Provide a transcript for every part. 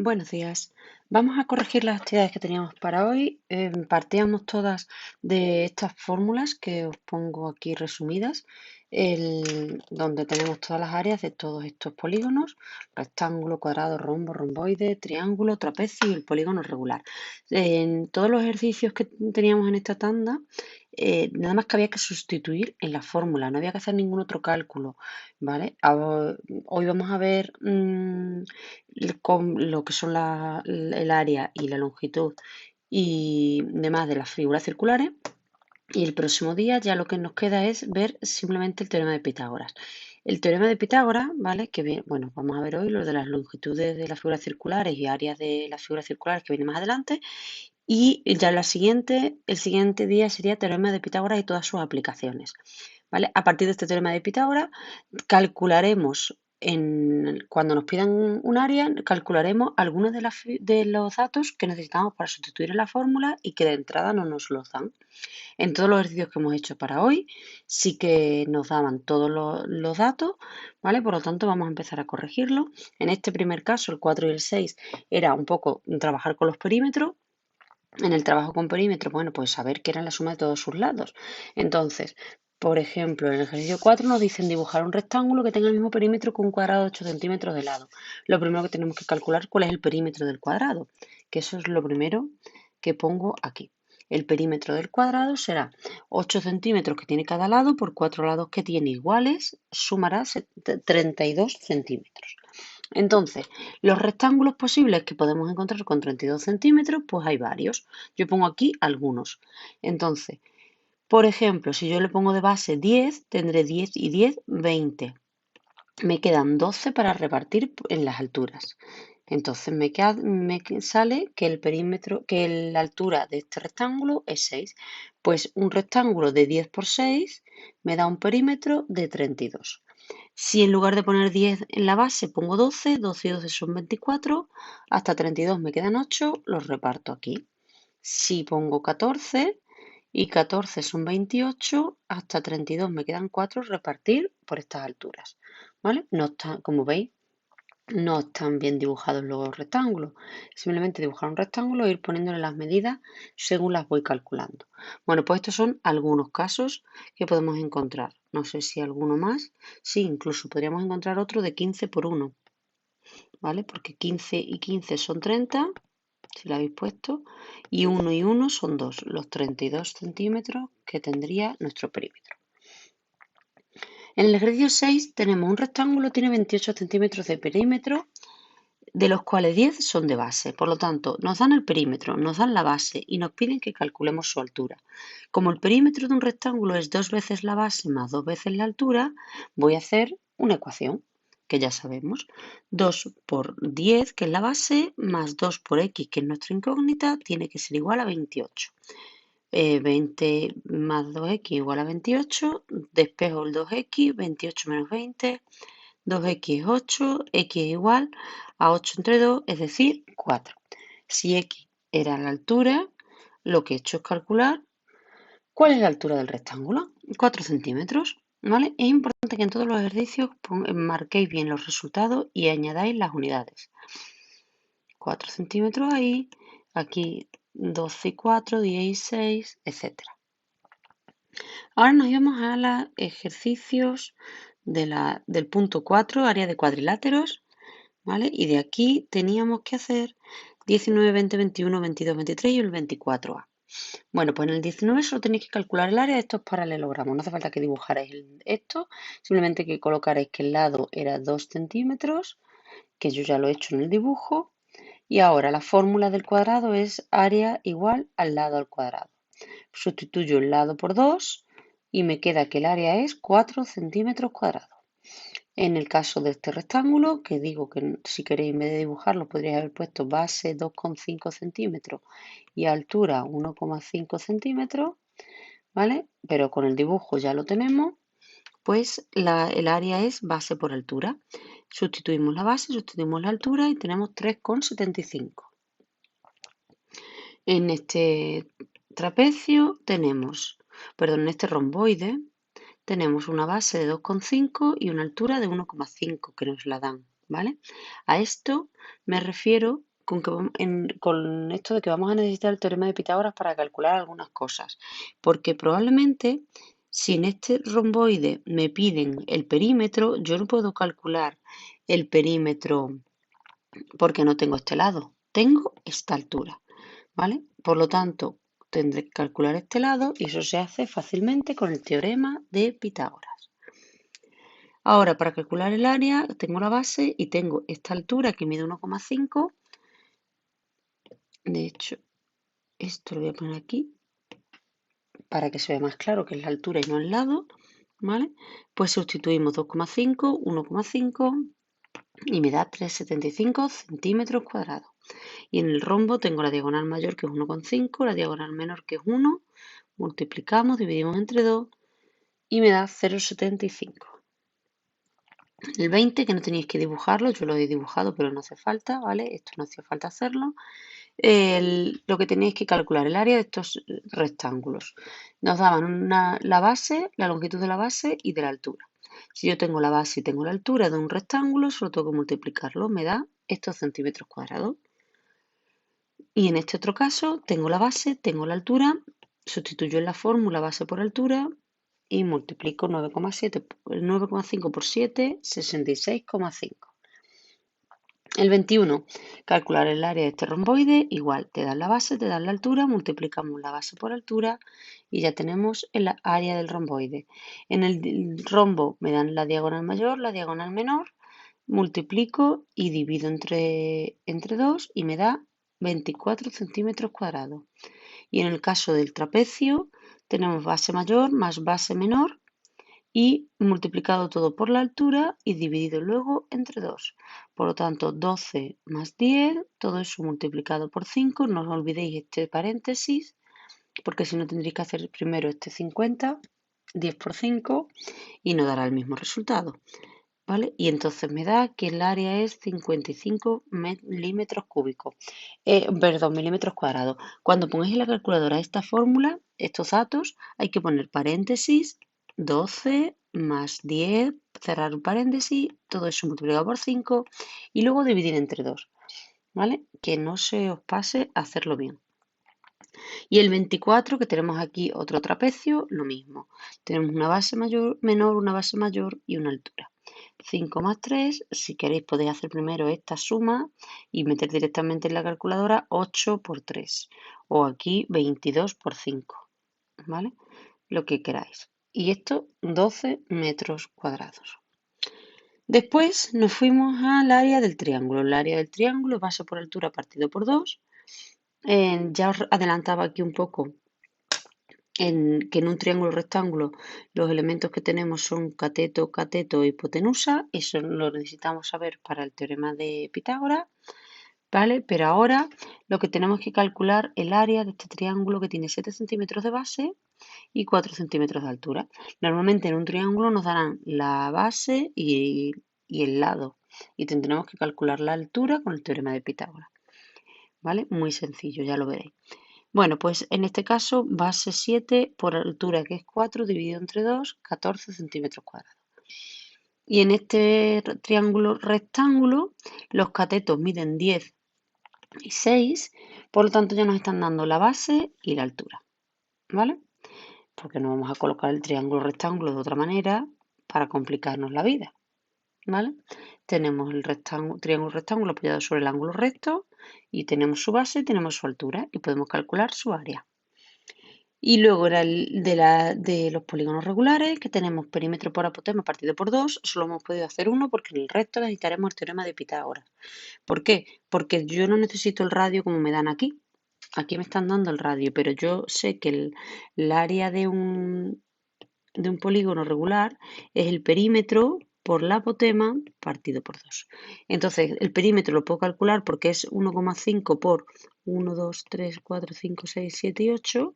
Buenos días. Vamos a corregir las actividades que teníamos para hoy. Partíamos todas de estas fórmulas que os pongo aquí resumidas, donde tenemos todas las áreas de todos estos polígonos: rectángulo, cuadrado, rombo, romboide, triángulo, trapecio y el polígono regular. En todos los ejercicios que teníamos en esta tanda, nada más que había que sustituir en la fórmula, no había que hacer ningún otro cálculo, ¿vale? Hoy vamos a ver con lo que son el área y la longitud y demás de las figuras circulares. Y el próximo día ya lo que nos queda es ver simplemente el teorema de Pitágoras. El teorema de Pitágoras, ¿vale? Bueno, vamos a ver hoy lo de las longitudes de las figuras circulares y áreas de las figuras circulares, que viene más adelante. Y ya el siguiente día sería teorema de Pitágoras y todas sus aplicaciones, ¿vale? A partir de este teorema de Pitágoras calcularemos, cuando nos pidan un área, calcularemos algunos de los datos que necesitamos para sustituir en la fórmula y que de entrada no nos los dan. En todos los ejercicios que hemos hecho para hoy sí que nos daban todos los datos, ¿vale? Por lo tanto, vamos a empezar a corregirlo. En este primer caso, el 4 y el 6, era un poco trabajar con los perímetros. En el trabajo con perímetro, bueno, pues saber que eran la suma de todos sus lados. Entonces, por ejemplo, en el ejercicio 4 nos dicen dibujar un rectángulo que tenga el mismo perímetro que un cuadrado de 8 centímetros de lado. Lo primero que tenemos que calcular cuál es el perímetro del cuadrado, que eso es lo primero que pongo aquí. El perímetro del cuadrado será 8 centímetros que tiene cada lado por 4 lados que tiene iguales, sumará 32 centímetros. Entonces, los rectángulos posibles que podemos encontrar con 32 centímetros, pues hay varios. Yo pongo aquí algunos. Entonces, por ejemplo, si yo le pongo de base 10, tendré 10 y 10, 20. Me quedan 12 para repartir en las alturas. Entonces me sale que el perímetro, que la altura de este rectángulo es 6. Pues un rectángulo de 10 por 6 me da un perímetro de 32. Si en lugar de poner 10 en la base pongo 12, 12 y 12 son 24, hasta 32 me quedan 8, los reparto aquí. Si pongo 14 y 14 son 28, hasta 32 me quedan 4, repartir por estas alturas, ¿vale? No está, como veis, no están bien dibujados los rectángulos. Simplemente dibujar un rectángulo e ir poniéndole las medidas según las voy calculando. Bueno, pues estos son algunos casos que podemos encontrar. No sé si alguno más. Sí, incluso podríamos encontrar otro de 15 por 1, ¿vale? Porque 15 y 15 son 30, si lo habéis puesto, y 1 y 1 son 2, los 32 centímetros que tendría nuestro perímetro. En el ejercicio 6 tenemos un rectángulo, tiene 28 centímetros de perímetro, de los cuales 10 son de base. Por lo tanto, nos dan el perímetro, nos dan la base y nos piden que calculemos su altura. Como el perímetro de un rectángulo es 2 veces la base más 2 veces la altura, voy a hacer una ecuación que ya sabemos. 2 por 10, que es la base, más 2 por x, que es nuestra incógnita, tiene que ser igual a 28. 20 más 2x igual a 28, despejo el 2x, 28 menos 20, 2x es 8, x es igual a 8 entre 2, es decir, 4. Si x era la altura, lo que he hecho es calcular cuál es la altura del rectángulo, 4 centímetros, ¿vale? Es importante que en todos los ejercicios marquéis bien los resultados y añadáis las unidades. 4 centímetros ahí, aquí 12 y 4, 16, etc. Ahora nos íbamos a los ejercicios del punto 4, área de cuadriláteros, ¿vale? Y de aquí teníamos que hacer 19, 20, 21, 22, 23 y el 24A. Bueno, pues en el 19 solo tenéis que calcular el área de estos paralelogramos. No hace falta que dibujarais esto, simplemente que colocaréis que el lado era 2 centímetros, que yo ya lo he hecho en el dibujo. Y ahora la fórmula del cuadrado es área igual al lado al cuadrado. Sustituyo el lado por 2 y me queda que el área es 4 centímetros cuadrados. En el caso de este rectángulo, que digo que si queréis en vez de dibujarlo podríais haber puesto base 2,5 centímetros y altura 1,5 centímetros, ¿vale? Pero con el dibujo ya lo tenemos, pues el área es base por altura. Sustituimos la base, sustituimos la altura y tenemos 3,75. En este trapecio tenemos, perdón, en este romboide tenemos una base de 2,5 y una altura de 1,5 que nos la dan, ¿vale? A esto me refiero con esto de que vamos a necesitar el teorema de Pitágoras para calcular algunas cosas, porque probablemente si en este romboide me piden el perímetro, yo no puedo calcular el perímetro porque no tengo este lado, tengo esta altura, ¿vale? Por lo tanto, tendré que calcular este lado y eso se hace fácilmente con el teorema de Pitágoras. Ahora, para calcular el área, tengo la base y tengo esta altura que mide 1,5. De hecho, esto lo voy a poner aquí para que se vea más claro que es la altura y no el lado, ¿vale? Pues sustituimos 2,5, 1,5 y me da 3,75 centímetros cuadrados. Y en el rombo tengo la diagonal mayor que es 1,5, la diagonal menor que es 1, multiplicamos, dividimos entre 2 y me da 0,75. El 20, que no tenéis que dibujarlo, yo lo he dibujado pero no hace falta, ¿vale? Esto no hacía falta hacerlo. Lo que tenéis que calcular el área de estos rectángulos. Nos daban la base, la longitud de la base y de la altura. Si yo tengo la base y tengo la altura de un rectángulo, solo tengo que multiplicarlo, me da estos centímetros cuadrados. Y en este otro caso, tengo la base, tengo la altura, sustituyo en la fórmula base por altura y multiplico 9,5 por 7, 66,5. El 21, calcular el área de este romboide, igual, te dan la base, te dan la altura, multiplicamos la base por altura y ya tenemos el área del romboide. En el rombo me dan la diagonal mayor, la diagonal menor, multiplico y divido entre 2 y me da 24 centímetros cuadrados. Y en el caso del trapecio tenemos base mayor más base menor y multiplicado todo por la altura y dividido luego entre 2. Por lo tanto, 12 más 10, todo eso multiplicado por 5. No os olvidéis este paréntesis, porque si no tendréis que hacer primero este 50, 10 por 5 y no dará el mismo resultado. ¿Vale? Y entonces me da que el área es 55 milímetros cúbicos, milímetros cuadrados. Cuando pongáis en la calculadora esta fórmula, estos datos, hay que poner paréntesis, 12 más 10, cerrar un paréntesis, todo eso multiplicado por 5 y luego dividir entre 2, ¿vale? Que no se os pase a hacerlo bien. Y el 24, que tenemos aquí otro trapecio, lo mismo. Tenemos una base mayor, menor, una base mayor y una altura. 5 más 3, si queréis podéis hacer primero esta suma y meter directamente en la calculadora 8 por 3 o aquí 22 por 5, ¿vale? Lo que queráis. Y esto 12 metros cuadrados. Después nos fuimos al área del triángulo. El área del triángulo es base por altura partido por 2. Ya os adelantaba aquí un poco que en un triángulo rectángulo los elementos que tenemos son cateto, cateto y hipotenusa. Eso lo necesitamos saber para el teorema de Pitágoras, ¿vale? Pero ahora lo que tenemos que calcular el área de este triángulo que tiene 7 centímetros de base y 4 centímetros de altura. Normalmente en un triángulo nos darán la base y el lado y tendremos que calcular la altura con el teorema de Pitágoras, ¿vale? Muy sencillo, ya lo veréis. Bueno, pues en este caso base 7 por altura que es 4 dividido entre 2, 14 centímetros cuadrados. Y en este triángulo rectángulo los catetos miden 10 y 6, por lo tanto ya nos están dando la base y la altura, ¿vale? Porque no vamos a colocar el triángulo rectángulo de otra manera para complicarnos la vida, ¿vale? Tenemos el triángulo rectángulo apoyado sobre el ángulo recto y tenemos su base y tenemos su altura y podemos calcular su área. Y luego era el de los polígonos regulares, que tenemos perímetro por apotema partido por 2. Solo hemos podido hacer uno porque en el resto necesitaremos el teorema de Pitágoras. ¿Por qué? Porque yo no necesito el radio como me dan aquí. Aquí me están dando el radio, pero yo sé que el área de un polígono regular es el perímetro por la apotema partido por 2. Entonces, el perímetro lo puedo calcular porque es 1,5 por 1, 2, 3, 4, 5, 6, 7 y 8.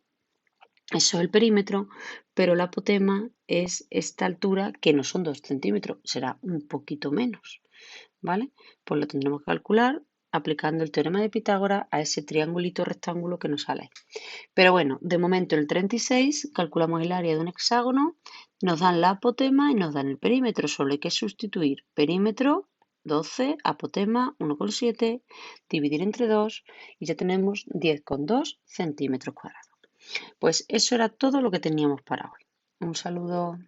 Eso es el perímetro, pero la apotema es esta altura que no son 2 centímetros, será un poquito menos, ¿vale? Pues lo tendremos que calcular aplicando el teorema de Pitágoras a ese triangulito rectángulo que nos sale. Pero bueno, de momento el 36 calculamos el área de un hexágono, nos dan la apotema y nos dan el perímetro, solo hay que sustituir perímetro 12, apotema 1,7, dividir entre 2 y ya tenemos 10,2 centímetros cuadrados. Pues eso era todo lo que teníamos para hoy. Un saludo.